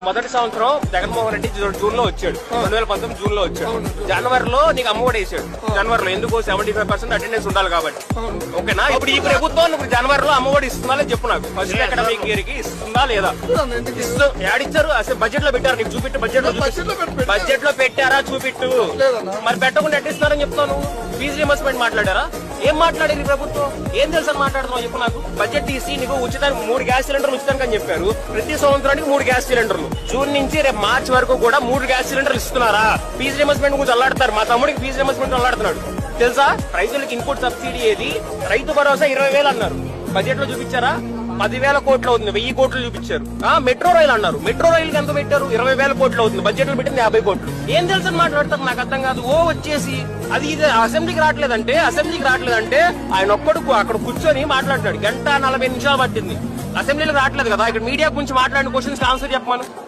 మొదటి సంవత్సరం జగన్మోహన్ రెడ్డి జూన్ లో వచ్చాడు, 2019 జూన్ లో వచ్చాడు. జనవరిలో నీకు అమ్మఒడి వేసాడు. జనవరిలో ఎందుకు 75% అటెండెన్స్ ఉండాలి కాబట్టి. ఓకేనా? ఇప్పుడు ఈ ప్రభుత్వం ఇప్పుడు జనవరిలో అమ్మఒడి ఇస్తుందా లేదు చెప్పు నాకు. ఫస్ట్ అకాడమిక్ ఇయర్ కి ఇస్తుందా లేదా? యాడిచ్చారు? అసలు బడ్జెట్ లో పెట్టారు, నీకు చూపెట్టు. బడ్జెట్ లో పెట్టారా చూపిట్టు. మరి పెట్టకుండా ఎట్టిస్తున్నారని చెప్తాను. ఫీజు రియంబర్స్మెంట్ మాట్లాడారా? ఏం మాట్లాడేది ప్రభుత్వం? ఏం తెలుసు అని మాట్లాడుతున్నావు చెప్పు నాకు. బడ్జెట్ తీసి నీకు ఉచితానికి 3 గ్యాస్ సిలిండర్లు ఉచితానికి అని చెప్పారు. ప్రతి సంవత్సరానికి 3 గ్యాస్ సిలిండర్లు. జూన్ నుంచి రేపు మార్చి వరకు కూడా 3 గ్యాస్ సిలిండర్లు ఇస్తున్నారా? ఫీజు రియంబర్స్మెంట్ గురించి అల్లాడతారు. మా తమ్ముడికి ఫీజు రియంబర్స్మెంట్ అల్లాడుతున్నాడు తెలుసా? రైతులకు ఇన్పుట్ సబ్సిడీ ఏది? రైతు భరోసా 20,000 అన్నారు. బడ్జెట్ లో చూపించారా? 10,000 కోట్లు అవుతుంది, 1000 కోట్లు చూపించారు. మెట్రో రైలు అన్నారు. మెట్రో రైలుకి ఎంత పెట్టారు? 20,000 కోట్లు అవుతుంది. బడ్జెట్ లో పెట్టింది 50 కోట్లు. ఏం తెలుసు అని మాట్లాడతారు? నాకు అర్థం కాదు. వచ్చేసి అది ఇది అసెంబ్లీకి రావట్లేదంటే ఆయన ఒక్కడు అక్కడ కూర్చొని మాట్లాడుతున్నాడు. 1:40 నిమిషాలు పట్టింది. అసెంబ్లీలో రావట్లేదు కదా. ఇక్కడ మీడియా గురించి మాట్లాడిన క్వశ్చన్స్ ఆన్సర్ చెప్పమను.